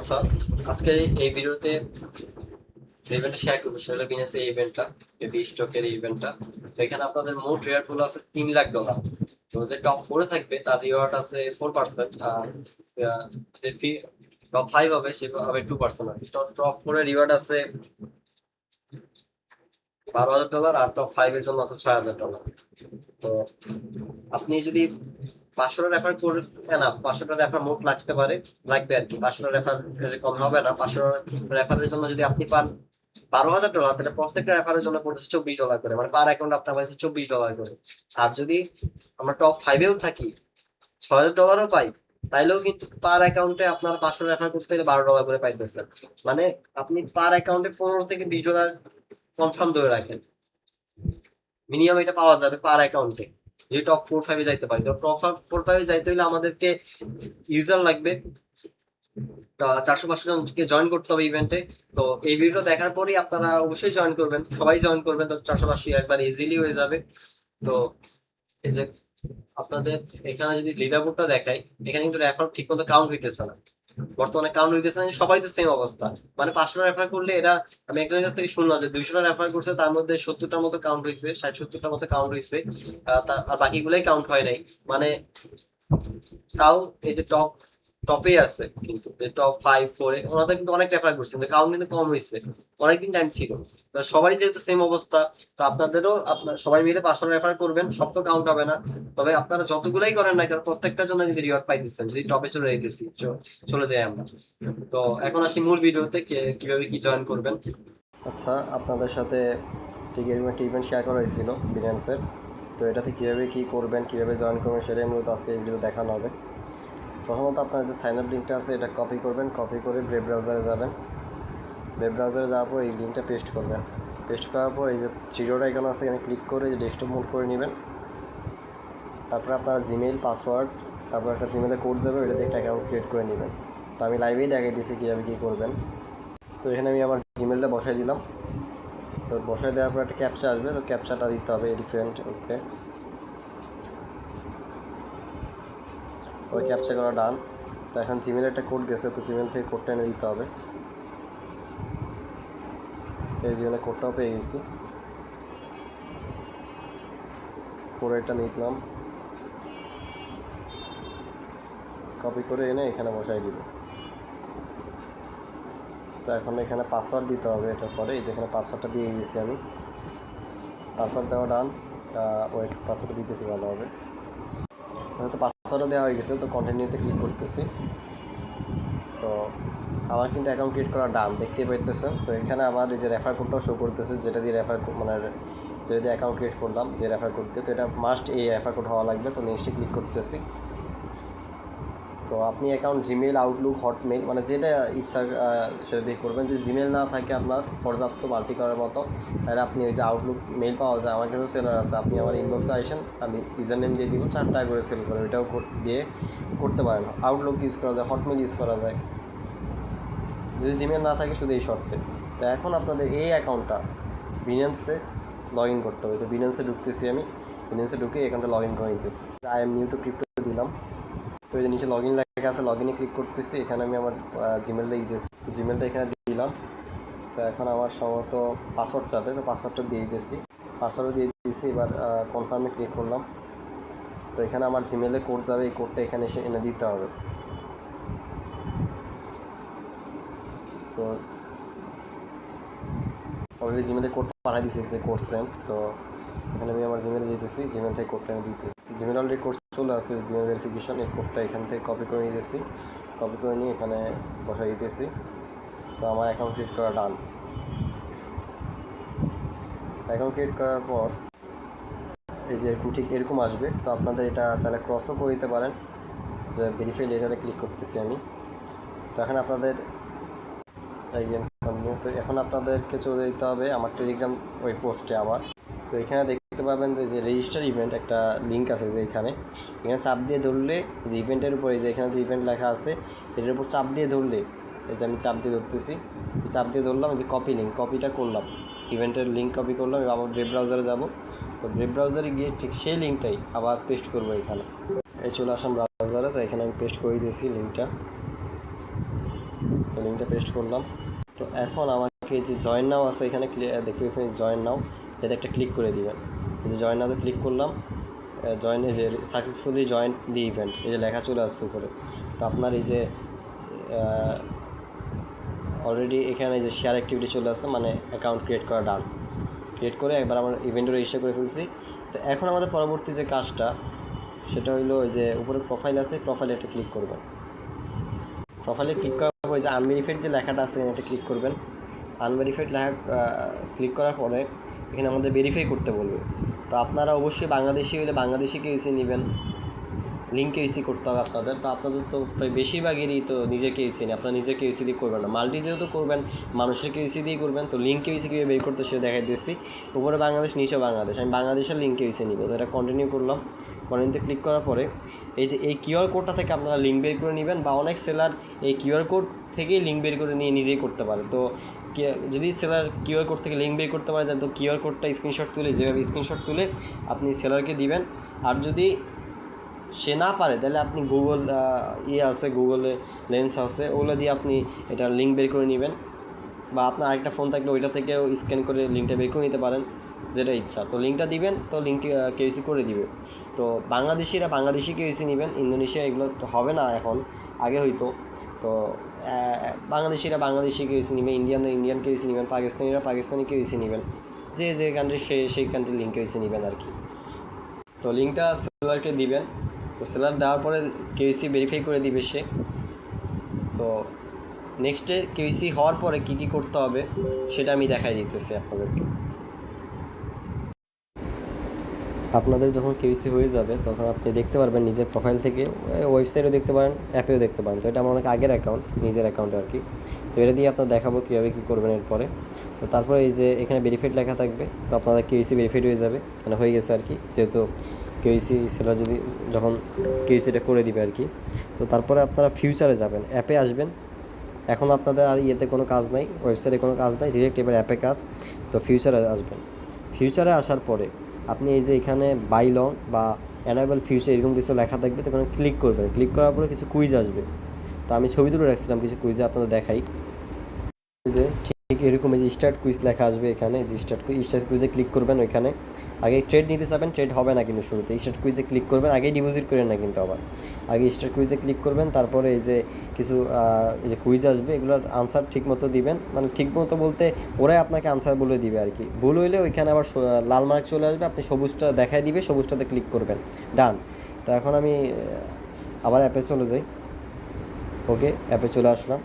আচ্ছা, আজকে এই ভিডিওতে যে ইভেন্টটা শেয়ার করবো সেটা হলো বিএনএস এই ইভেন্টটা, বেবি স্টকের এই ইভেন্টটা। তো এখানে আপনাদের মোট রেয়ার পুল আছে $3 লাখ। তো যে টপ 4 থাকবে তার রিওয়ার্ড আছে 4%, আর যে টপ 5 হবে সে হবে 2%। আর কি টপ 4 এর রিওয়ার্ড আছে $12,000, আর টপ 5 এর জন্য আছে $6,000। তো আপনি যদি 500টা রেফার করেন, না 500টা রেফার মোট লাগবে আর কি। 500টা রেফার কম হবে না। 500 রেফারের জন্য যদি আপনি পান $12,000, তাহলে প্রত্যেকটা রেফারের জন্য পড়তেছে $24 করে, মানে পার অ্যাকাউন্ট আপনার পাইছে $24 করে। আর যদি আমরা টপ 5-এও থাকি, $6,000ও পাই, তাইলেও কিন্তু পার অ্যাকাউন্টে আপনার 500 রেফার করতে গেলে $12 করে পাইতেছেন। মানে আপনি পার অ্যাকাউন্টে $15 থেকে $20 কনফার্ম ধরে রাখেন, মিনিমাম এটা পাওয়া যাবে পার অ্যাকাউন্টে। যে টপ 4-5-এ যাইতে পারি, তো টপ 4-5-এ যাইতে হলে আমাদেরকে ইউজার লাগবে 400-500 জনকে জয়েন করতে হবে ইভেন্টে। তো এই ভিডিওটা দেখার পরেই আপনারা অবশ্যই জয়েন করবেন, সবাই জয়েন করবেন, তো 400-500 একবার ইজিলি হয়ে যাবে। তো এই যে আপনাদের এখানে যদি লিডার বোর্ডটা দেখাই, এখানে কিন্তু রেফার ঠিক মতো কাউন্ট হইতেছে না, বর্তমানে কাউন্ট হইতেছে না। সবাই তো সেম অবস্থা, মানে 500 রেফার করলে এরা, আমি একজনের কাছ থেকে শুনলাম যে 200টা রেফার করছে, তার মধ্যে 70টার মতো কাউন্ট হয়েছে, 60-70টার মতো কাউন্ট হয়েছে, আর বাকিগুলাই কাউন্ট হয় নাই। মানে তাও এই যে টপে আছে, কিন্তু টপ 5-4-এ ওনাদের কিন্তু অনেক রেফার করছে, কিন্তু কাউন্ট কিন্তু কম হয়েছে, অনেকদিন টাইম ছিল। সবারই যেহেতু সেম অবস্থা, তো আপনাদেরও আপনার সবাই মিলে 500 রেফার করবেন, সব তো কাউন্ট হবে না। তবে আপনারা যতগুলাই করেন না কেন, প্রত্যেকটার জন্য কিন্তু রিওয়ার্ড পাইতেছেন যদি টপে চলে যেতেছি, চলে যাই আমরা। তো এখন আসি মূল ভিডিওতে, কিভাবে কি জয়েন করবেন। আচ্ছা, আপনাদের সাথে ঠিক এরকম একটা ইভেন্ট শেয়ার করা হয়েছিল বিনান্সের। তো এটাতে কীভাবে কী করবেন, কীভাবে জয়েন করবেন, সেটাই মূলত আজকে এই ভিডিও দেখানো হবে। প্রথমত আপনার যে সাইন আপ লিঙ্কটা আছে এটা কপি করবেন, কপি করে ওয়েব ব্রাউজারে যাবেন। ওয়েব ব্রাউজারে যাওয়ার পর এই লিঙ্কটা পেস্ট করবেন। পেস্ট করার পর এই যে থ্রি ডট আইকন আছে, এখানে ক্লিক করে যে ডেস্কটপ মোড করে নেবেন। তারপরে আপনারা জিমেইল পাসওয়ার্ড, তারপর একটা জিমেলে কোড যাবে, ওইটাতে একটা অ্যাকাউন্ট ক্রিয়েট করে নেবেন। তো আমি লাইভেই দেখাই দিচ্ছি কীভাবে কী করবেন। তো এখানে আমি আমার জিমেলটা বসাই দিলাম। তো বসাই দেওয়ার পর একটা ক্যাপচা আসবে, তো ক্যাপচাটা দিতে হবে এলিফ্যান্ট। ওকে, ওই ক্যাপচা করা ডান। তো এখন জিমেলে একটা কোড গেছে, তো জিমেল থেকে কোডটা এনে দিতে হবে। এই জিমেলে কোডটাও পেয়ে গেছি, কোডটা নিলাম, কপি করে এনে এখানে বসাই দিব। তো এখন এখানে পাসওয়ার্ড দিতে হবে। এটার পরে এই যেখানে পাসওয়ার্ডটা দিয়ে দিয়েছি আমি, পাসওয়ার্ড দেওয়া ডান। ওয়েট, পাসওয়ার্ড দিতেছি ভালো হবে। হয়তো পাসওয়ার্ডও দেওয়া হয়ে গেছে, তো কন্টিনিউতে ক্লিক করতেছি। তো আমার কিন্তু অ্যাকাউন্ট ক্রিয়েট করা ডান, দেখতেই পাইতেছেন। তো এখানে আমার এই যে রেফার কোডটাও শো করতেছে, যেটা দিয়ে যেটা দিয়ে অ্যাকাউন্ট ক্রিয়েট করলাম, যে রেফার কোড দিয়ে। তো এটা মাস্ট এই রেফার কোড হওয়া লাগবে। তো নেক্সটে ক্লিক করতেছি। তো আপনি অ্যাকাউন্ট জিমেল, আউটলুক, হটমেল, মানে যেটা ইচ্ছা সেটা দিয়ে করবেন। যদি জিমেল না থাকে আপনার পর্যাপ্ত মাল্টি করার মতো, তাহলে আপনি ওই যে আউটলুক মেল পাওয়া যায়, আমার কাছেও সেলার আছে, আপনি আমার ইনবক্সে আসেন, আমি ইউজার নেম দিয়ে দিব, 4 টাকা করে সেল করে, ওইটাও দিয়ে করতে পারেন। আউটলুক ইউজ করা যায়, হটমেল ইউজ করা যায়, যদি জিমেল না থাকে শুধু এই শর্তে। তো এখন আপনাদের এই অ্যাকাউন্টটা বিনান্সে লগ ইন করতে হবে। তো বিনান্সে ঢুকতেছি আমি, বিনান্সে ঢুকে অ্যাকাউন্টে লগ ইন করে নিতেছি। I am new two crypto দিলাম। তো এই যে নিচে লগ ইন লেখা আছে, লগ ইনে ক্লিক করতেছি। এখানে আমি আমার জিমেলটা দিতেছি, তো জিমেলটা এখানে দিলাম। তো এখন আমার সম্ভবত পাসওয়ার্ড চাবে, তো পাসওয়ার্ডটা দিয়ে দিতেছি, পাসওয়ার্ডও দিয়ে দিয়েছি। এবার কনফার্মে ক্লিক করলাম। তো এখানে আমার জিমেলে কোড যাবে, এই কোডটা এখানে এসে এনে দিতে হবে। তো অলরেডি জিমেলে কোড পাঠিয়ে দিয়েছি, যে কোড সেন্ড। তো এখানে আমি আমার জিমেলে দিতেছি, জিমেল থেকে কোডটা এনে দিতেছি। জিমেল অলরেডি কোড চলে আসছে, জিমেল ভেরিফিকেশন, এই কোডটা এখান থেকে কপি করে নিতেছি, কপি করে নিয়ে এখানে বসাই দিতেছি। তো আমার অ্যাকাউন্ট ক্রিয়েট করা ডান। অ্যাকাউন্ট ক্রিয়েট করার পর এই যে এরকম ঠিক এরকম আসবে। তো আপনাদের এটা চাইলে ক্রসও করে দিতে পারেন, যে ভেরিফাই লেটারে ক্লিক করতেছি আমি। তো এখন আপনাদের তো এখন আপনাদেরকে চলে যেতে হবে আমার টেলিগ্রাম ওই পোস্টে আবার। তো এখানে দেখতে পাবেন যে রেজিস্টার ইভেন্ট একটা লিঙ্ক আছে, যে এখানে চাপ দিয়ে ধরলে যে ইভেন্টের উপরে, যে এখানে যে ইভেন্ট লেখা আছে এটার উপর চাপ দিয়ে ধরলে, এই যে আমি চাপ দিয়ে ধরতেছি, চাপ দিয়ে ধরলাম, যে কপি লিঙ্ক, কপিটা করলাম, ইভেন্টের লিঙ্ক কপি করলাম। আবার ওয়েব ব্রাউজারে যাব। তো ওয়েব ব্রাউজারে গিয়ে ঠিক সেই লিঙ্কটাই আবার পেস্ট করবো এখানে। এই চলে আসলাম ব্রাউজারে। তো এখানে আমি পেস্ট করে দিয়েছি লিঙ্কটা। তো লিঙ্কটা পেস্ট করলাম। তো এখন আমাকে যে জয়েন নাও আছে এখানে দেখতে পাচ্ছেন জয়েন নাও, এতে একটা ক্লিক করে দিবেন। এই যে জয়েন নাওতে ক্লিক করলাম, জয়েন এই যে সাকসেসফুলি জয়েন দি ইভেন্ট এই যে লেখা চলে আসছে উপরে। তো আপনার এই যে অলরেডি এখানে যে শেয়ার অ্যাক্টিভিটি চলে আসছে, মানে অ্যাকাউন্ট ক্রিয়েট করা ডান। ক্রিয়েট করে একবার আমরা ইভেন্টে রেজিস্টার করে ফেলছি। তো এখন আমাদের পরবর্তী যে কাজটা সেটা হইলো ওই যে উপরে প্রোফাইল আছে, প্রোফাইলে একটা ক্লিক করবেন। প্রোফাইলে ক্লিক করার পর যে আনভেরিফাইড যে লেখাটা আছে এটা ক্লিক করবেন। আনভেরিফাইড লেখা ক্লিক করার পরে এখানে আমাদের ভেরিফাই করতে বলবে। তো আপনারা অবশ্যই বাংলাদেশি হলে বাংলাদেশি কেউসি নেবেন, লিঙ্ক কেউসি করতে হবে আপনাদের। তো আপনাদের তো প্রায় বেশিরভাগেরই তো নিজের কেউসি নেই, আপনারা নিজের কেউসি দিয়ে করবেন না, মাল্টি যেহেতু করবেন মানুষের কেউসি দিয়েই করবেন। তো লিঙ্ক কেউসি কীভাবে বের করতে সে দেখাই দিচ্ছি। উপরে বাংলাদেশ, নিচেও বাংলাদেশ, আমি বাংলাদেশের লিঙ্ক কেউসি নিব। তো এটা কন্টিনিউ করলাম। কন্টিনিউতে ক্লিক করার পরে এই যে এই কিউআর কোডটা থেকে আপনারা লিঙ্ক বের করে নেবেন, বা অনেক সেলার এই কিউআর কোড থেকেই লিঙ্ক বের করে নিয়ে নিজেই করতে পারে। তো যদি সেলার কিউআর কোড থেকে লিঙ্ক বের করতে পারে তো কিউআর কোডটা স্ক্রিনশট তুলে, যেভাবে স্ক্রিনশট তুলে আপনি সেলারকে দিবেন। আর যদি সে না পারে তাহলে আপনি গুগল আছে, গুগলে লেন্স আছে, ওগুলো দিয়ে আপনি এটা লিঙ্ক বের করে নেবেন, বা আপনার আরেকটা ফোন থাকলে ওইটা থেকেও স্ক্যান করে লিঙ্কটা বের করে নিতে পারেন, যেটা ইচ্ছা। তো লিঙ্কটা দিবেন, তো লিঙ্ক কেউসি করে দিবে। তো বাংলাদেশিরা বাংলাদেশি কেউসি নেবেন, ইন্দোনেশিয়া এগুলো তো হবে না এখন, আগে হইতো। তো বাংলাদেশিরা বাংলাদেশি কেউসি নেবেন, ইন্ডিয়ান কেউসি নেবেন, পাকিস্তানিরা পাকিস্তানি কেউসি নেবেন, যে কান্ট্রি সেই কান্ট্রির লিঙ্ক কেউসি নেবেন আর কি। তো লিঙ্কটা সেলারকে দিবেন। তো সেলার দেওয়ার পরে কেউসি ভেরিফাই করে দিবে সে। তো নেক্সটে কেউসি হওয়ার পরে কী কী করতে হবে সেটা আমি দেখাই দিতেছি আপনাদেরকে। আপনাদের যখন কেউসি হয়ে যাবে তখন আপনি দেখতে পারবেন নিজের প্রোফাইল থেকে, ওয়েবসাইটও দেখতে পারেন, অ্যাপেও দেখতে পারেন। তো এটা আমার অনেক আগের অ্যাকাউন্ট, নিজের অ্যাকাউন্টে আর কি। তো এটা দিয়ে আপনার দেখাবো কীভাবে কী করবেন এরপরে। তো তারপরে এই যে এখানে ভেরিফাইড লেখা থাকবে, তো আপনাদের কেউসি ভেরিফাইড হয়ে যাবে, মানে হয়ে গেছে আর কি, যেহেতু কেউসি সেলার যদি যখন কেউসিটা করে দিবে আর কি। তো তারপরে আপনারা ফিউচারে যাবেন, অ্যাপে আসবেন। এখন আপনাদের আর ইয়েতে কোনো কাজ নাই, ওয়েবসাইটে কোনো কাজ নাই, ডিরেক্ট এবার অ্যাপে কাজ। তো ফিউচারে আসবেন। ফিউচারে আসার পরে আপনি এই যে এখানে বাই লং বা অ্যানাবেল ফিউচার এরকম কিছু লেখা থাকবে, তো ওখানে ক্লিক করবেন। ক্লিক করার পরে কিছু কুইজ আসবে। তো আমি ছবি তুলে রাখছিলাম কিছু কুইজে, আপনাদের দেখাই। এই যে ঠিক এরকম এই যে স্টার্ট কুইজ লেখা আসবে এখানে, যে স্টার্ট কুইজে ক্লিক করবেন। ওইখানে আগে ট্রেড নিতে চাবেন, ট্রেড হবে না কিন্তু শুরুতে। স্টার্ট কুইজে ক্লিক করবেন, আগেই ডিপোজিট করেন না কিন্তু, আবার আগে স্টার্ট কুইজে ক্লিক করবেন। তারপরে এই যে কিছু এই যে কুইজ আসবে, এগুলোর আনসার ঠিক মতো দিবেন, মানে ঠিক মতো বলতে ওরাই আপনাকে আনসার বলে দিবে আর কি। ভুল হইলে ওইখানে আবার লাল মার্ক চলে আসবে, আপনি সবুজটা দেখাই দিবে, সবুজটাতে ক্লিক করবেন, ডান। তো এখন আমি আবার অ্যাপে চলে যাই। ওকে, অ্যাপে চলে আসলাম।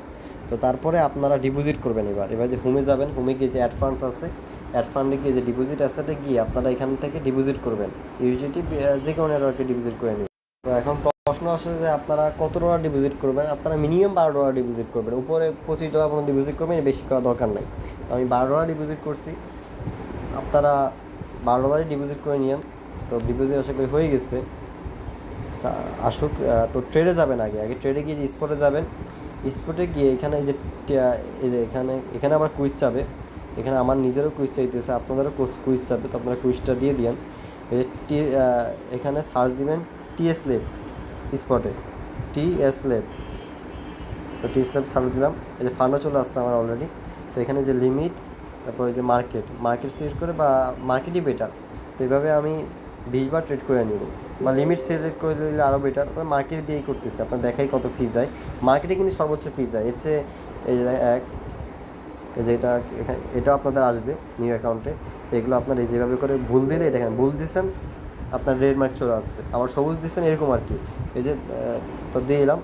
তো তারপরে আপনারা ডিপোজিট করবেন। এবার যে হোমে যাবেন, হোমে গিয়ে যে অ্যাড ফান্ডস আছে, অ্যাড ফান্ডে গিয়ে যে ডিপোজিট অ্যাসেটে গিয়ে আপনারা এখান থেকে ডিপোজিট করবেন, ইউজিটি যে কোনো নেটওয়ার্কে ডিপোজিট করে নেবেন। তো এখন প্রশ্ন আসে যে আপনারা কত ডলার ডিপোজিট করবেন। আপনারা মিনিমাম $12 ডিপোজিট করবেন, উপরে $25 পর্যন্ত ডিপোজিট করবেন, বেশি করা দরকার নাই। তো আমি $12 ডিপোজিট করছি, আপনারা $12 ডিপোজিট করে নিয়েন। তো ডিপোজিট আশা করি হয়ে গেছে, আসুক। তো ট্রেডে যাবেন, আগে ট্রেডে গিয়ে যে স্পটে যাবেন। স্পটে গিয়ে এখানে এই যে এখানে আবার কুইজ চাবে। এখানে আমার নিজেরও কুইজ চাইতেছে, আপনাদেরও কুইজ চাবে। তো আপনারা কুইজটা দিয়ে দিন। এই যে এখানে সার্চ দিবেন টিএস ল্যাব স্পটে, টিএস ল্যাব। তো টিএস ল্যাব সার্চ দিলাম, এই যে ফান্ডও চলে আসছে আমার অলরেডি। তো এখানে যে লিমিট, তারপরে যে মার্কেট সিলেক্ট করে, বা মার্কেটই বেটার। তো এইভাবে আমি 20 বার ট্রেড করে নিব, বা লিমিট সিলেক্ট করে দিলে আরও বেটার। তবে মার্কেট দিয়েই করতেছে, আপনার দেখাই কত ফি যায়। মার্কেটে কিন্তু সর্বোচ্চ ফি যায়, এর চেয়ে এই যে এটাও আপনাদের আসবে নিউ অ্যাকাউন্টে। তো এগুলো আপনার এই যেভাবে করে ভুল দিলে, দেখেন ভুল দিচ্ছেন, আপনার রেড মার্ক চলে আসছে, আবার সবুজ দিচ্ছেন, এরকম আর কি। এই যে তো দিয়ে এলাম।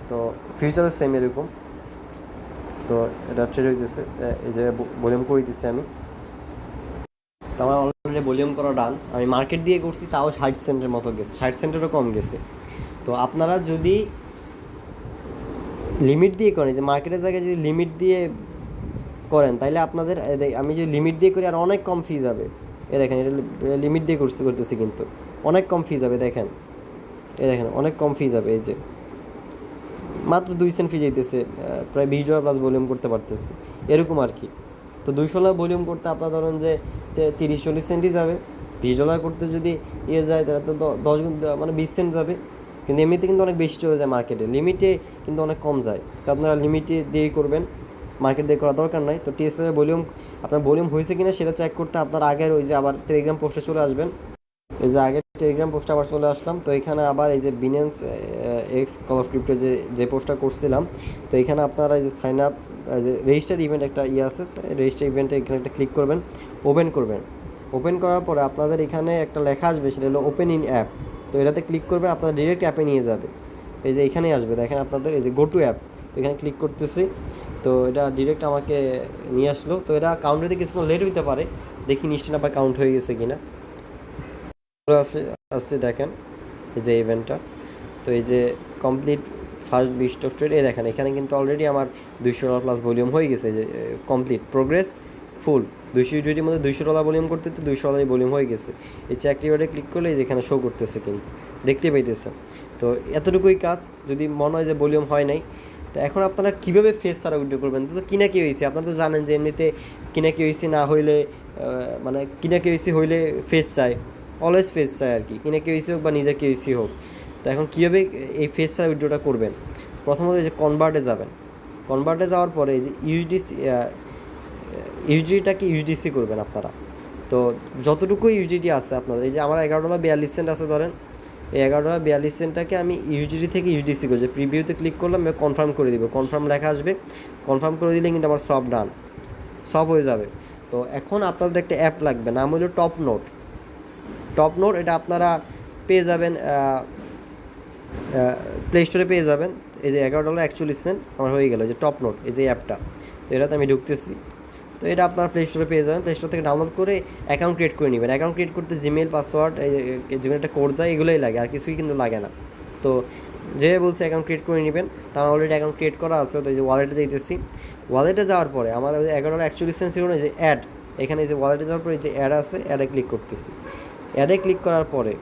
তো ফিউচারও সেম এরকম। তো এটা ট্রেড হইতেছে, এই যে ভলিউম করে দিচ্ছি আমি। তো আমার অলরেডি ভলিউম করা ডান। আমি মার্কেট দিয়ে করছি, তাও 60 সেন্টের মতো গেছে, 60 সেন্টেরও কম গেছে। তো আপনারা যদি লিমিট দিয়ে করেন, যে মার্কেটের জায়গায় যদি লিমিট দিয়ে করেন, তাহলে আপনাদের আমি যে লিমিট দিয়ে করি আর অনেক কম ফি যাবে। দেখেন, এটা লিমিট দিয়ে করতেছি কিন্তু অনেক কম ফি যাবে। দেখেন অনেক কম ফি যাবে। এই যে মাত্র 2 সেন্ট ফি যাইতেছে, প্রায় $20 প্লাস ভলিউম করতে পারতেছি, এরকম আর কি। তো $200 ভলিউম করতে আপনার ধরেন যে 30-40 সেন্টই যাবে। $20 করতে যদি যায় তাহলে তো 10 গুণ, মানে 20 সেন্ট যাবে। কিন্তু এমনিতে কিন্তু অনেক বেশি চলে যায় মার্কেটে, লিমিটে কিন্তু অনেক কম যায়। তো আপনারা লিমিটে দিয়েই করবেন, মার্কেট দিয়ে করার দরকার নাই। তো টিএসএলের ভলিউম, আপনার ভলিউম হয়েছে কিনা সেটা চেক করতে আপনার আগের ওই যে আবার টেলিগ্রাম পোস্টে চলে আসবেন। এই যে আগের টেলিগ্রাম পোস্টে আবার চলে আসলাম। তো এখানে আবার এই যে Binance x call of crypto যে পোস্টটা করছিলাম, তো এখানে আপনারা এই যে সাইন আপ, যে রেজিস্টার ইভেন্ট একটা আছে, রেজিস্টার ইভেন্টে এখানে একটা ক্লিক করবেন, ওপেন করবেন। ওপেন করার পরে আপনাদের এখানে একটা লেখা আসবে, সেটা হলো ওপেন ইন অ্যাপ। তো এটাতে ক্লিক করবেন, আপনারা ডিরেক্ট অ্যাপে নিয়ে যাবে। এই যে এখানেই আসবে, দেখেন আপনাদের এই যে গো টু অ্যাপ, তো এখানে ক্লিক করতেছি। তো এটা ডিরেক্ট আমাকে নিয়ে আসলো। তো এটা কাউন্ট হতে কিছুক্ষণ লেট হতে পারে, দেখি নিশ্চয় আবার কাউন্ট হয়ে গেছে কিনা। আসছে আসছে দেখেন এই যে ইভেন্টটা। তো এই যে কমপ্লিট ফার্স্ট 20 স্টক ট্রেড, এই দেখেন এখানে কিন্তু অলরেডি আমার $200 প্লাস ভলিউম হয়ে গেছে। যে কমপ্লিট প্রোগ্রেস ফুল, 200 ইউডিটির মধ্যে $200 ভলিউম করতে তো $200 ভলিউম হয়ে গেছে। এই চেক রিওয়ার্ডে ক্লিক করলে যেখানে শো করতেছে, কিন্তু দেখতে পাইতেছে। তো এতটুকুই কাজ, যদি মনে হয় যে ভলিউম হয় নাই। তো এখন আপনারা কীভাবে ফেস ছাড়া উইথড্র করবেন? তো কিনা কি হয়েছে, আপনারা তো জানেন যে এমনিতে কিনা কি হয়েছে না হইলে, মানে কিনা কি হয়েছে হইলে ফেস চায়, অলওয়েজ ফেস চায় আর কি, কিনা কেউসি হোক বা নিজে কেউসি হোক। তো এখন কীভাবে এই ফেস ছাড়া উইথড্রটা করবেন? প্রথমত এই যে কনভার্টে যাবেন, কনভার্টে যাওয়ার পরে এই যে ইউজিডিটাকে ইউজিডিসি করবেন আপনারা। তো যতটুকু ইউজিডি আছে আপনাদের, এই যে আমার $11.42 আছে ধরেন, এই $11.42টাকে আমি ইউজিডি থেকে ইউজিডিসি করছি। প্রিভিউতে ক্লিক করলাম, কনফার্ম করে দিব, কনফার্ম লেখা আসবে, কনফার্ম করে দিলে কিন্তু আমার সব ডান, সব হয়ে যাবে। তো এখন আপনাদের একটা অ্যাপ লাগবে, নাম হলো টপ নোট। টপ নোট এটা আপনারা পেয়ে যাবেন প্লে স্টোরে পেয়ে যাবেন। এই যে $11.41 আমার হয়ে গেল, যে টপ নোট, এই যে অ্যাপটা। তো এটাতে আমি ঢুকতেছি। তো এটা আপনারা প্লে স্টোরে পেয়ে যাবেন, প্লে স্টোর থেকে ডাউনলোড করে অ্যাকাউন্ট ক্রিয়েট করে নেবেন। অ্যাকাউন্ট ক্রিয়েট করতে জিমেল পাসওয়ার্ড, জিমেল একটা কোড যায়, এগুলোই লাগে, আর কিছুই কিন্তু লাগে না। তো যে বলছে অ্যাকাউন্ট ক্রিয়েট করে নেবেন, তো আমার অলরেডি অ্যাকাউন্ট ক্রিয়েট করা আছে। তো এই যে ওয়ালেটে যাইতেছি, ওয়ালেটে যাওয়ার পরে আমার $11.41 ছিল না, যে অ্যাড, এখানে যে ওয়ালেটে যাওয়ার পরে যে অ্যাড আছে, অ্যাডে ক্লিক করতেছি। অ্যাডে ক্লিক করার পরে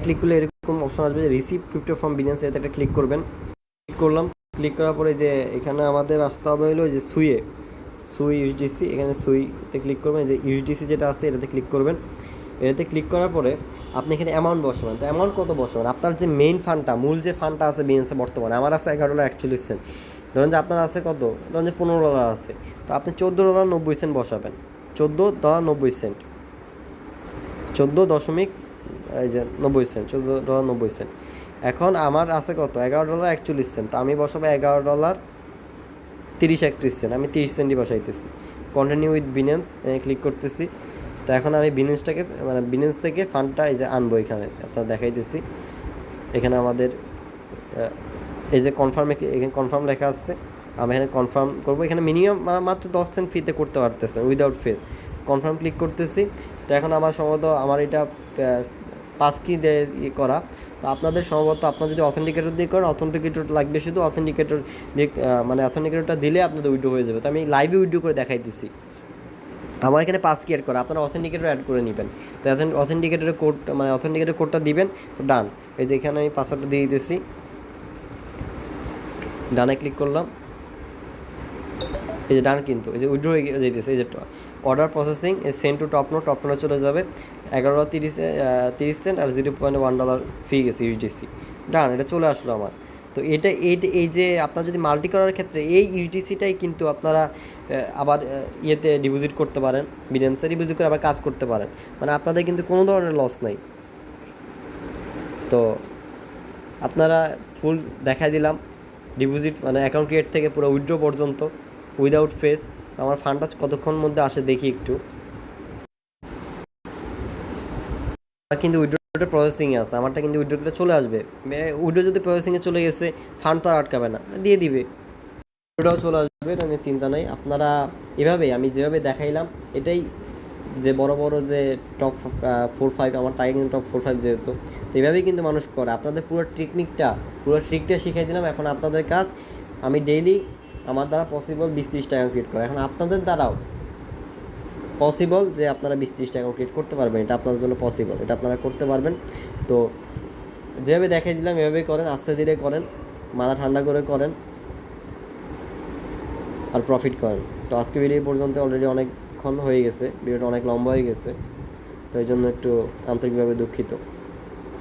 ক্লিক করলে এরকম অপশন আসবে যে রিসিভ ক্রিপ্টো ফ্রম বিনেন্স, এতে একটা ক্লিক করবেন। ক্লিক করলাম, ক্লিক করার পরে যে এখানে আমাদের আসতে হবে হলো যে সুই ইউএসডিসি, এখানে সুইতে ক্লিক করবেন, যে ইউএসডিসি যেটা আছে এটাতে ক্লিক করবেন। এটাতে ক্লিক করার পরে আপনি এখানে অ্যামাউন্ট বসাবেন। তো অ্যামাউন্ট কত বসাবেন? আপনার যে মেইন ফান্ডটা, মূল যে ফান্ডটা আছে বিনেন্সে বর্তমানে, আমার আছে $11.41। ধরেন যে আপনার আছে কত, ধরেন যে $15 আছে, তো আপনি $14.90 বসাবেন। $14.90, 14 এই যে 90 সেন্ট, $14.90। এখন আমার আছে কত, $11.41। তো আমি বসাবো $11.30-31। আমি 30 সেন্টই বসাইতেছি। কন্টিনিউ উইথ বিনেন্স ক্লিক করতেছি। তো এখন আমি বিনেন্সটাকে, মানে বিনেন্স থেকে ফান্ডটা এই যে আনবো, এখানে আপনার দেখাইতেছি। এখানে আমাদের এই যে এখানে কনফার্ম লেখা আছে, আমি এখানে কনফার্ম করবো। এখানে মিনিমাম মাত্র 10 সেন্ট ফিতে করতে পারতেছে উইদাউট ফেস। কনফার্ম ক্লিক করতেছি। তো এখন আমার সম্ভবত আমার এটা পাস কি দিয়ে করা। তো আপনাদের সম্ভবত আপনার যদি অথেন্টিকেটর দিয়ে করেন, অথেন্টিকেটর লাগবে, শুধু অথেন্টিকেটর দিয়ে, মানে অথেন্টিকেটরটা দিলে আপনাদের উইড্রো হয়ে যাবে। তো আমি লাইভে উইড্রো করে দেখাইতেছি। আমার এখানে পাস কি অ্যাড করা, আপনারা অথেন্টিকেটর অ্যাড করে নেবেন। তো অথেন্টিকেটরের কোড, মানে অথেন্টিকেটর কোডটা দিবেন। তো ডান, এই যে এখানে আমি পাসওয়ার্ডটা দিয়ে দিতেছি, ডানে ক্লিক করলাম। এই যে ডান, কিন্তু এই যে উইথড্র হয়ে যেতেছে, এই যে order processing, send to top note, top নোটে চলে যাবে। $11.30 আর $0.1 ফি গেছে ইউএসডিসি। ডান, এটা চলে আসলো আমার। তো এই যে আপনার যদি মাল্টি করার ক্ষেত্রে এই ইউএসডিসিটাই কিন্তু আপনারা আবার ইয়েতে ডিপোজিট করতে পারেন, বিনেন্সে ডিপোজিট করে আবার কাজ করতে পারেন, মানে আপনাদের কিন্তু কোনো ধরনের লস নাই। তো আপনারা ফুল দেখাই দিলাম, ডিপোজিট মানে অ্যাকাউন্ট ক্রিয়েট থেকে পুরো উইথড্র পর্যন্ত উইদাউট ফেস। আমার ফান্ডটা কতক্ষণ মধ্যে আসে দেখি একটু। কিন্তু উইথড্রটা প্রসেসিংয়ে আছে, আমারটা কিন্তু উইথড্রটা চলে আসবে। উইথড্র যদি প্রসেসিংয়ে চলে গেছে, ফান্ড তো আর আটকাবে না, দিয়ে দিবে, উইথড্রটাও চলে আসবে, এটা নিয়ে চিন্তা নাই। আপনারা এভাবেই, আমি যেভাবে দেখাইলাম, এটাই যে বড় বড় যে টপ 4-5, আমার টাইম কিন্তু টপ 4-5 যেহেতু, তো এইভাবেই কিন্তু মানুষ করে। আপনাদের পুরো ট্রিকটা শিখিয়ে দিলাম। এখন আপনাদের কাজ, আমি ডেইলি আমার দ্বারা পসিবল 20-30 টাকা ক্রিয়েট করা। এখন আপনাদের দ্বারাও পসিবল যে আপনারা 20-30 টাকা ক্রিয়েট করতে পারবেন, এটা আপনাদের জন্য পসিবল, এটা আপনারা করতে পারবেন। তো যেভাবে দেখাই দিলাম এভাবেই করেন, আস্তে ধীরে করেন, মাথা ঠান্ডা করে করেন, আর প্রফিট করেন। তো আজকে ভিডিও পর্যন্ত অলরেডি অনেকক্ষণ হয়ে গেছে, ভিডিওটা অনেক লম্বা হয়ে গেছে। তো এই জন্য একটু আন্তরিকভাবে দুঃখিত।